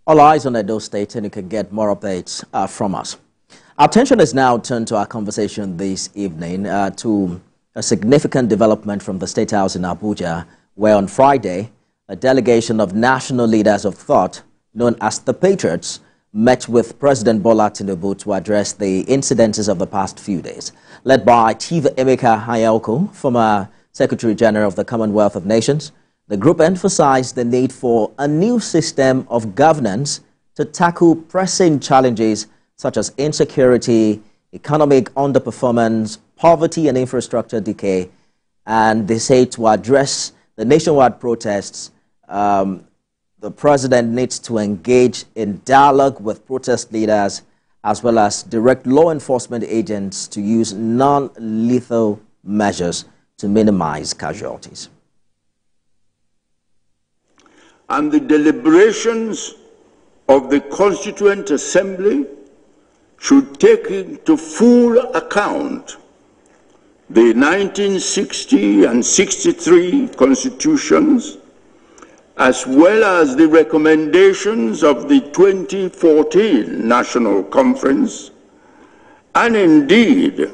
All eyes on Edo State, and you can get more updates from us. Our attention is now turned to our conversation this evening to a significant development from the State House in Abuja, where on Friday, a delegation of national leaders of thought, known as the Patriots, met with President Bola Tinubu to address the incidences of the past few days. Led by Chief Emeka Hayauko, former Secretary General of the Commonwealth of Nations, the group emphasized the need for a new system of governance to tackle pressing challenges such as insecurity, economic underperformance, poverty and infrastructure decay. And they say to address the nationwide protests, the president needs to engage in dialogue with protest leaders as well as direct law enforcement agents to use non-lethal measures to minimize casualties. And the deliberations of the Constituent Assembly should take into full account the 1960 and 63 constitutions, as well as the recommendations of the 2014 National Conference, and indeed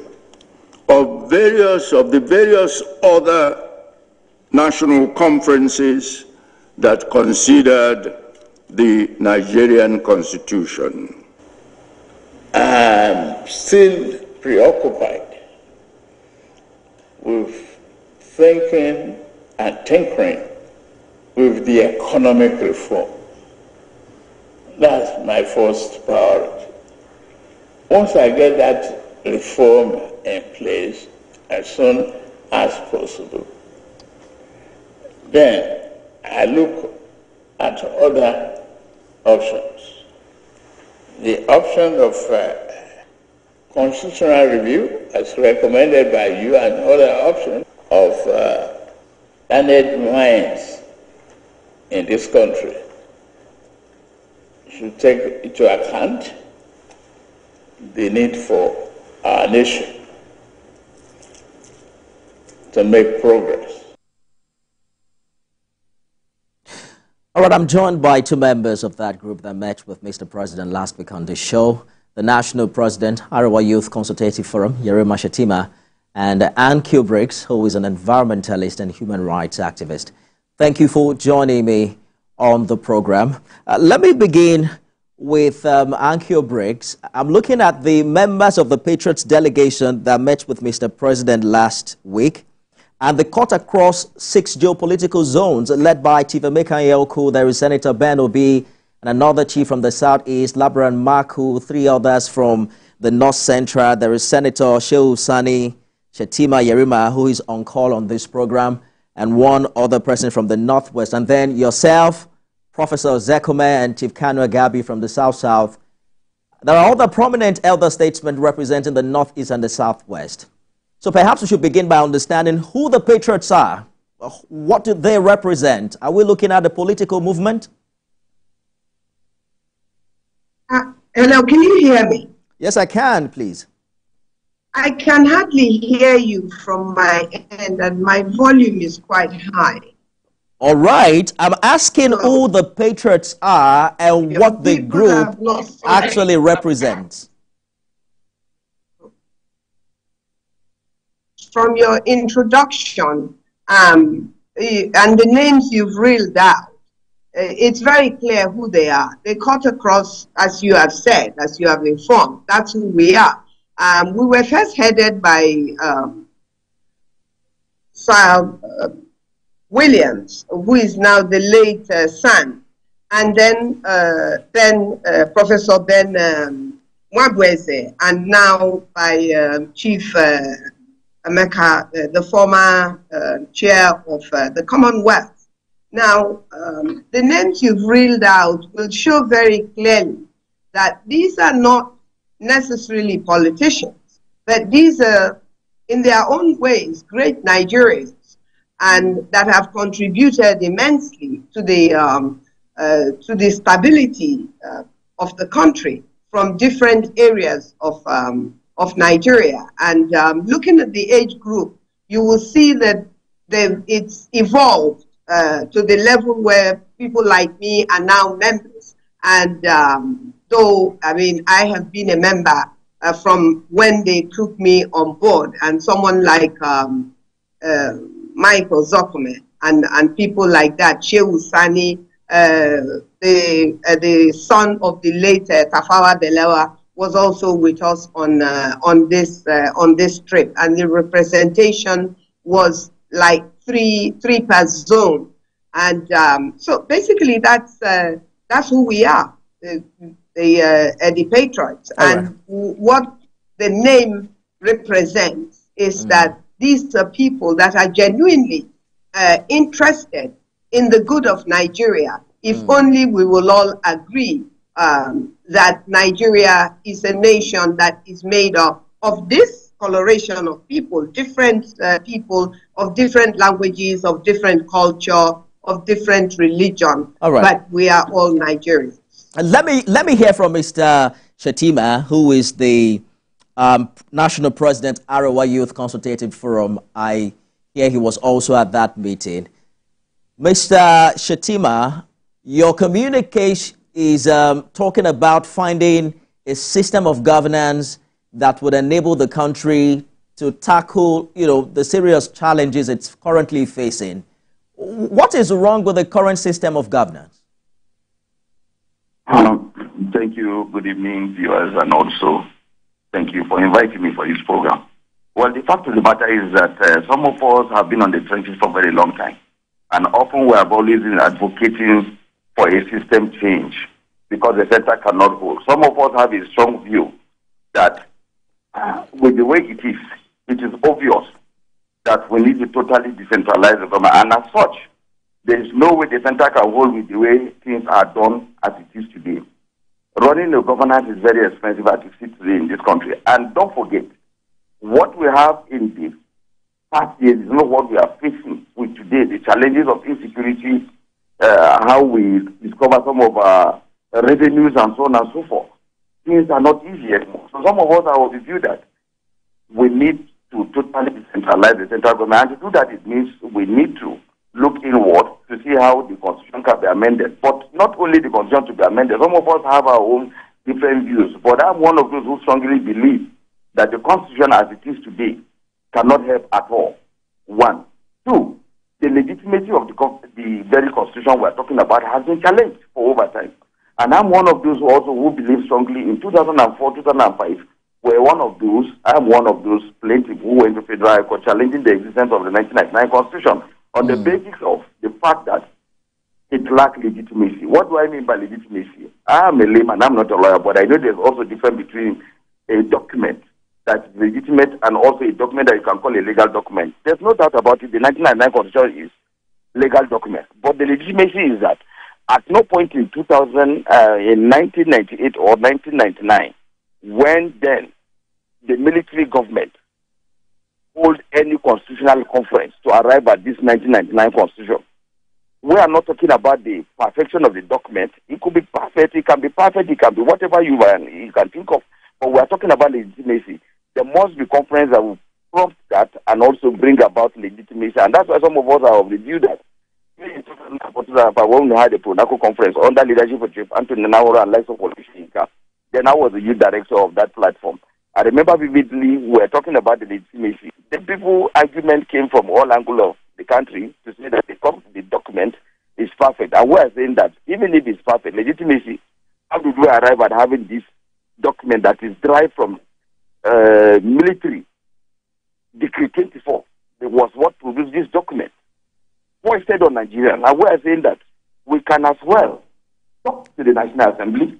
of the various other national conferences that considered the Nigerian Constitution. I'm still preoccupied with thinking and tinkering with the economic reform. That's my first priority. Once I get that reform in place as soon as possible, then I look at other options. The option of constitutional review, as recommended by you, and other options of learned minds in this country should take into account the need for our nation to make progress. All right, I'm joined by two members of that group that met with Mr. President last week on this show. The National President, Arewa Youth Consultative Forum, Yerima Shetima, and Ann Kubricks, who is an environmentalist and human rights activist. Thank you for joining me on the program. Let me begin with Ann Kubricks. I'm looking at the members of the Patriots delegation that met with Mr. President last week. And they cut across 6 geopolitical zones led by Chief Emeka Hayauko. There is Senator Ben Obi and another chief from the southeast, Labaran Maku, 3 others from the north central. There is Senator Shehu Sani Shetima Yerima, who is on call on this program, and 1 other person from the northwest. And then yourself, Professor Zekome, and Chief Kanu Agabi from the south-south. There are other prominent elder statesmen representing the northeast and the southwest. So perhaps we should begin by understanding who the Patriots are. What do they represent? Are we looking at a political movement? Hello, can you hear me? Yes, I can, please. I can hardly hear you from my end, and my volume is quite high. All right. I'm asking who the Patriots are and what the group actually represents. From your introduction and the names you've reeled out, it's very clear who they are. They cut across, as you have said, as you have informed. That's who we are. We were first headed by Sir Williams, who is now the late son, and then Professor Ben Mwabweze, and now by Chief Emeka, the former chair of the Commonwealth. Now, the names you've reeled out will show very clearly that these are not necessarily politicians, but these are, in their own ways, great Nigerians, and that have contributed immensely to the stability of the country from different areas of Nigeria. And looking at the age group, you will see that it's evolved to the level where people like me are now members. And though, I mean, I have been a member from when they took me on board, and someone like Michael Zokume and people like that, Shehu Sani, the son of the late Tafawa Balewa, was also with us on this trip, and the representation was like three per zone, and so basically that's who we are, the Patriots. All and right. What the name represents is that these are people that are genuinely interested in the good of Nigeria. If only we will all agree that Nigeria is a nation that is made up of this coloration of people, different people of different languages, of different culture, of different religion. All right. But we are all Nigerians. Let me hear from Mr. Shettima, who is the National President, Arewa Youth Consultative Forum. I hear he was also at that meeting. Mr. Shettima, your communication is talking about finding a system of governance that would enable the country to tackle, the serious challenges it's currently facing. What is wrong with the current system of governance? Thank you. Good evening, viewers, and also thank you for inviting me for this program. Well, the fact of the matter is that some of us have been on the trenches for a very long time, and often we have always been advocating for a system change because the center cannot hold. Some of us have a strong view that with the way it is obvious that we need to totally decentralize the government, and as such, there is no way the center can hold with the way things are done as it is today. Running a governance is very expensive as it is today in this country. And don't forget, what we have in the past years is not what we are facing with today. The challenges of insecurity, how we discover some of our revenues and so on and so forth. Things are not easy anymore. So some of us are of the view that we need to totally decentralize the central government. And to do that, it means we need to look inward to see how the constitution can be amended. But not only the constitution to be amended, some of us have our own different views. But I'm one of those who strongly believe that the constitution as it is today cannot help at all. One. Two, the legitimacy of the very constitution we're talking about has been challenged for over time. And I'm one of those who believe strongly in 2004, 2005, I'm one of those plaintiffs who went to Federal High Court challenging the existence of the 1999 Constitution on the basis of the fact that it lacked legitimacy. What do I mean by legitimacy? I am a layman, I'm not a lawyer, but I know there's also a difference between a document that's legitimate and also a document that you can call a legal document. There's no doubt about it. The 1999 Constitution is legal document. But the legitimacy is that at no point in 1998 or 1999, when then the military government hold any constitutional conference to arrive at this 1999 Constitution. We are not talking about the perfection of the document. It could be perfect, it can be whatever you can think of. But we are talking about legitimacy. There must be conference that will prompt that and also bring about legitimacy. And that's why some of us are of the view that when we had a Pronaco conference under leadership of Chief Anthony Nahoro and Lyso Politica, then I was the youth director of that platform. I remember vividly we were talking about the legitimacy. The people argument came from all angles of the country to say that the document is perfect. And we are saying that even if it's perfect, legitimacy, how did we arrive at having this document that is derived from military Decree 24? It was what produced this document. Foisted on Nigeria. And we are saying that we can as well talk to the National Assembly,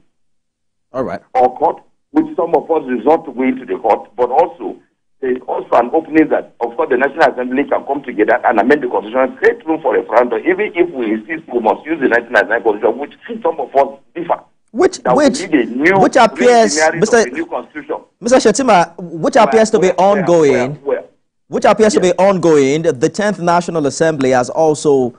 all right, or court, which some of us resort to going to the court, but also there is also an opening that, of course, the National Assembly can come together and amend the Constitution, create room for referendum, even if we insist we must use the 1999 Constitution, which some of us differ. Which appears, Mr. Shettima, which appears to be ongoing. Which appears to be ongoing. The 10th National Assembly has also,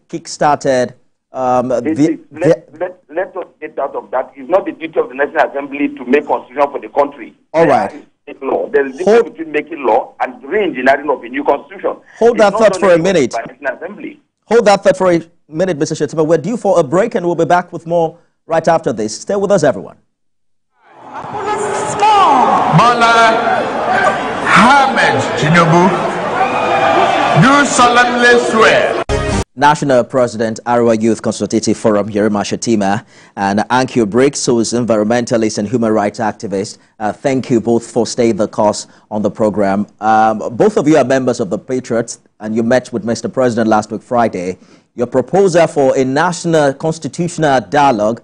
kick-started. Let us get out of that. It's not the duty of the National Assembly to make constitution for the country. All right. There is a difference between making law and re-engineering of a new constitution. Hold that thought for a minute. Hold that thought for a minute, Mr. Shettima. We're due for a break, and we'll be back with more right after this. Stay with us, everyone. Bola Ahmed Tinubu, do solemnly swear. National President, Arewa Youth Consultative Forum, Yerima Shatima, and Ankyo Briggs, who is environmentalist and human rights activist. Thank you both for staying the course on the program. Both of you are members of the Patriots, and you met with Mr. President last week, Friday. Your proposal for a national constitutional dialogue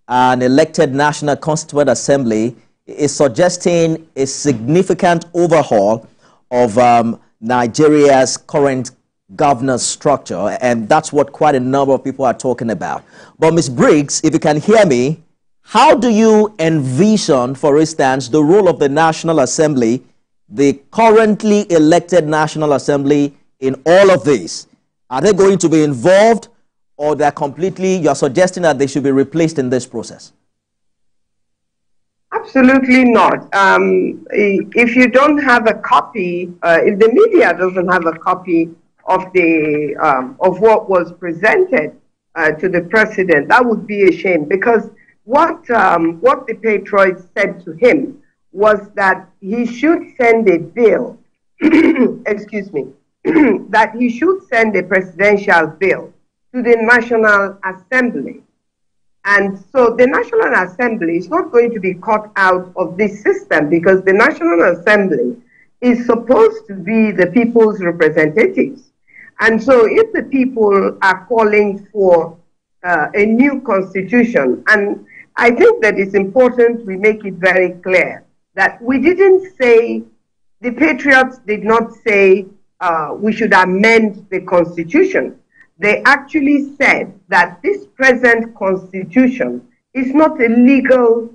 and elected National Constituent Assembly is suggesting a significant overhaul of Nigeria's current governance structure, and that's what quite a number of people are talking about. But Ms. Briggs, if you can hear me, how do you envision, for instance, the role of the National Assembly, the currently elected National Assembly, in all of this? Are they going to be involved, or they're completely, you're suggesting that they should be replaced in this process? Absolutely not. If you don't have a copy, if the media doesn't have a copy of the of what was presented to the president, that would be a shame, because what the Patriots said to him was that he should send a bill, excuse me, that he should send a presidential bill to the National Assembly. And so the National Assembly is not going to be cut out of this system, because the National Assembly is supposed to be the people's representatives. And so if the people are calling for a new constitution, and I think that it's important we make it very clear that we didn't say, the Patriots did not say we should amend the constitution. They actually said that this present constitution is not a legal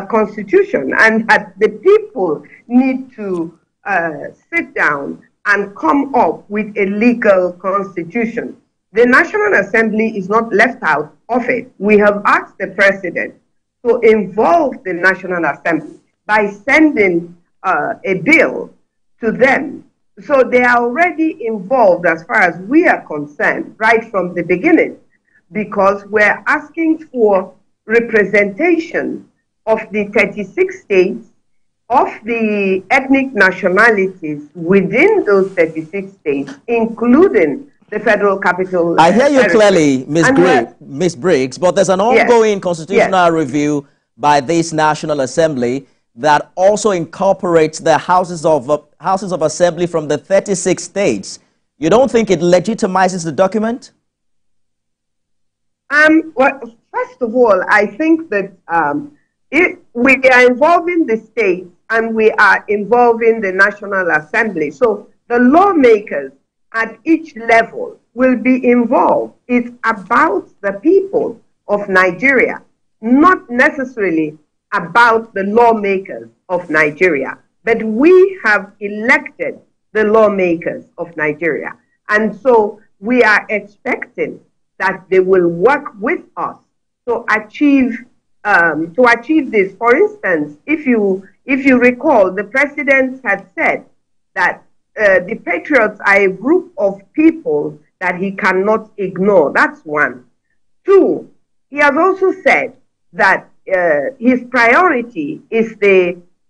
constitution, and that the people need to sit down and come up with a legal constitution. The National Assembly is not left out of it. We have asked the president to involve the National Assembly by sending a bill to them. So they are already involved as far as we are concerned, right from the beginning, because we're asking for representation of the 36 states, of the ethnic nationalities within those 36 states, including the Federal Capital. I hear you clearly, Ms. Briggs, but there's an ongoing constitutional review by this National Assembly that also incorporates the houses of assembly from the 36 states. You don't think it legitimizes the document? Well, first of all, I think that we are involving the states and we are involving the National Assembly. So the lawmakers at each level will be involved. It's about the people of Nigeria, not necessarily about the lawmakers of Nigeria. But we have elected the lawmakers of Nigeria. And so we are expecting that they will work with us to achieve this. For instance, if you recall, the president had said that the Patriots are a group of people that he cannot ignore. That's one. Two, he has also said that his priority is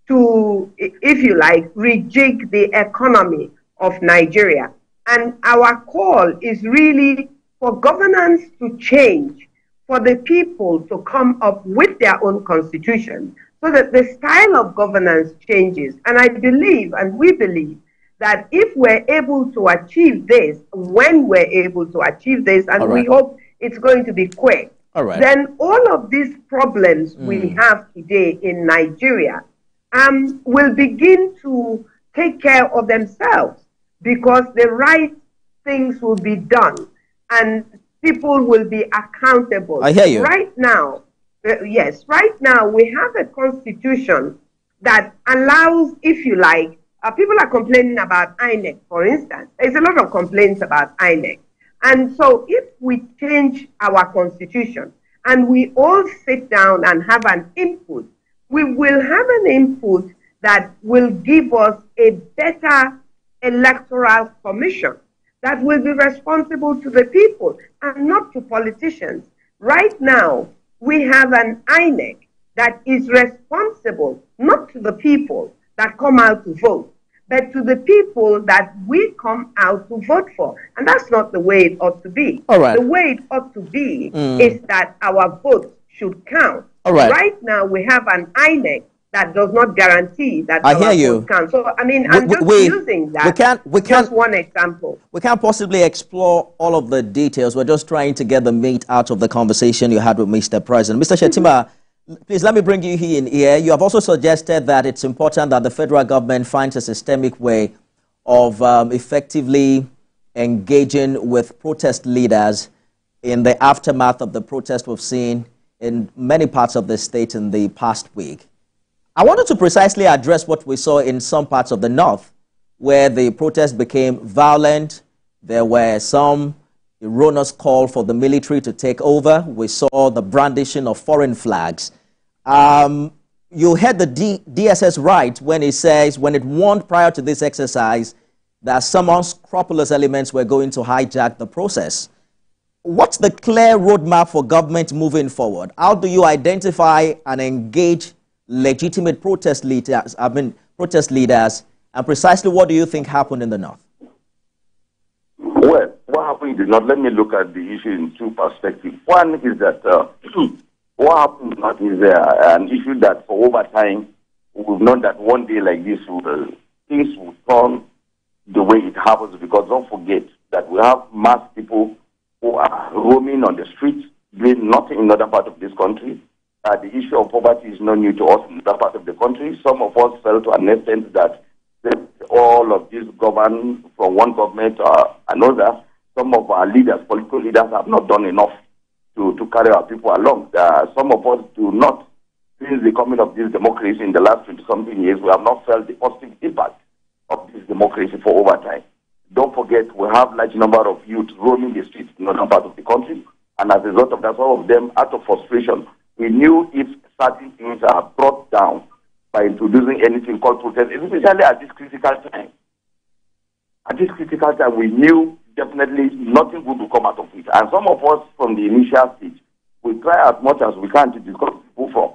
to, if you like, rejig the economy of Nigeria. And our call is really for governance to change, for the people to come up with their own constitution, so that the style of governance changes. And I believe, and we believe, that if we're able to achieve this, when we're able to achieve this, and we hope it's going to be quick, then all of these problems we have today in Nigeria will begin to take care of themselves, because the right things will be done and people will be accountable. I hear you. Right now, right now we have a constitution that allows, if you like, people are complaining about INEC, for instance. There's a lot of complaints about INEC. And so if we change our constitution and we all sit down and have an input, we will have an input that will give us a better electoral commission that will be responsible to the people and not to politicians. Right now, we have an INEC that is responsible not to the people that come out to vote, but to the people that we come out to vote for. And that's not the way it ought to be. All right. The way it ought to be is that our votes should count. All right. Right now, we have an INEC that does not guarantee that I our hear you. votes count. So, I mean, I'm just using that. Just one example. We can't possibly explore all of the details. We're just trying to get the meat out of the conversation you had with Mr. President. Mr. Shettima, please let me bring you in here. You have also suggested that it's important that the federal government finds a systemic way of effectively engaging with protest leaders in the aftermath of the protest we've seen in many parts of the state in the past week. I wanted to precisely address what we saw in some parts of the north, where the protest became violent. There were some erroneous call for the military to take over. We saw the brandishing of foreign flags. You heard the DSS right when it says, when it warned prior to this exercise that some unscrupulous elements were going to hijack the process. What's the clear roadmap for government moving forward? How do you identify and engage legitimate protest leaders, and precisely what do you think happened in the north? Well, what happened is not, let me look at the issue in two perspectives. One is that what happened not is an issue that for over time, we've known that one day like this, things will turn the way it happens, because don't forget that we have mass people who are roaming on the streets, doing nothing in other part of this country. The issue of poverty is not new to us in that part of the country. Some of us felt to an extent that all of this govern from one government or another. Some of our leaders, political leaders, have not done enough to carry our people along. Some of us do not, since the coming of this democracy in the last 20-something years, we have not felt the positive impact of this democracy for over time. Don't forget, we have large number of youth roaming the streets in other parts of the country, and as a result of that, some of them, out of frustration, we knew if certain things are brought down by introducing anything called protest, especially at this critical time. At this critical time, we knew definitely nothing good will come out of it. And some of us from the initial stage, we try as much as we can to discourage people from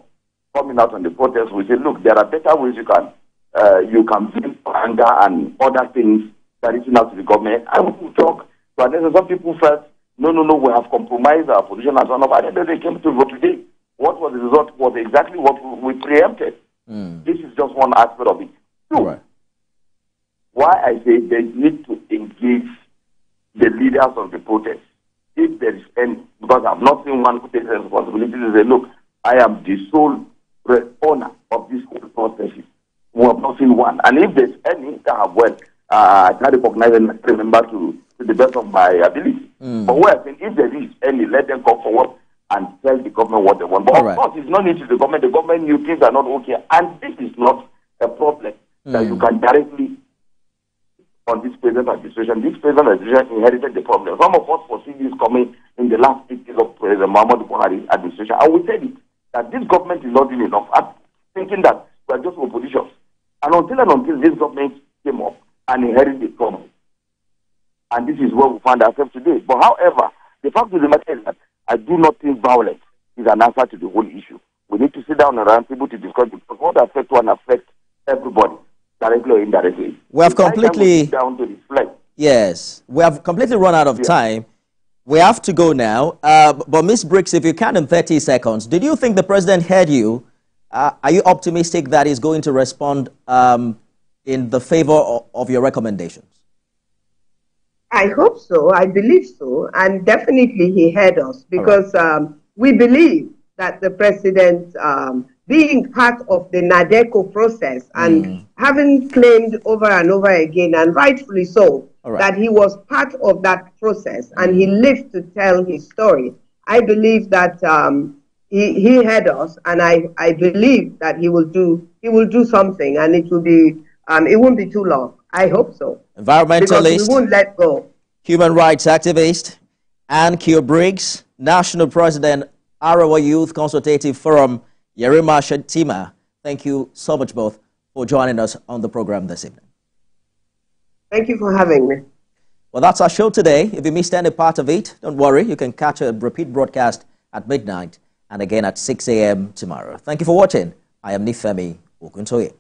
coming out on the protest. We say, look, there are better ways you can bring anger and other things that reaching out to the government. I will talk. But then some people felt, no, we have compromised our position and so on. But then they came to vote today. What was the result was exactly what we preempted. This is just one aspect of it. Two, right. Why I say they need to engage the leaders of the protest, if there is any, because I've not seen one who takes responsibility to say, look, I am the sole owner of this whole process. We have not seen one. And if there's any that have worked, I can recognize and remember to the best of my ability. But what I think, if there is any, let them come forward and tell the government what they want. But of course, it's not need to the government. The government knew things are not okay. And this is not a problem that you can directly on this present administration. This present administration inherited the problem. Some of us foresee this coming in the last 8 years of President Muhammadu Buhari's administration. I will tell you that this government is not doing enough. I'm thinking that we are just opposition. And until this government came up and inherited the problem. And this is where we find ourselves today. But however, the fact of the matter is that I do not think violence is an answer to the whole issue. We need to sit down around table to discuss because what affects one affects everybody, directly or indirectly. We have completely down to reflect. Yes, we have completely run out of time. We have to go now. But Ms. Briggs, if you can in 30 seconds, did you think the president heard you? Are you optimistic that he's going to respond in the favor of your recommendations? I hope so. I believe so. And definitely he heard us because we believe that the president, being part of the NADECO process and having claimed over and over again, and rightfully so, that he was part of that process and he lived to tell his story. I believe that he heard us, and I believe that he will do something, and it will be it won't be too long. I hope so. Environmentalist, because we won't let go. Human rights activist, Ann Briggs, National President, Arawa Youth Consultative Forum, Yerima Shettima. Thank you so much both for joining us on the program this evening. Thank you for having me. Well, that's our show today. If you missed any part of it, don't worry. You can catch a repeat broadcast at midnight and again at 6 a.m. tomorrow. Thank you for watching. I am Nifemi Okuntoye.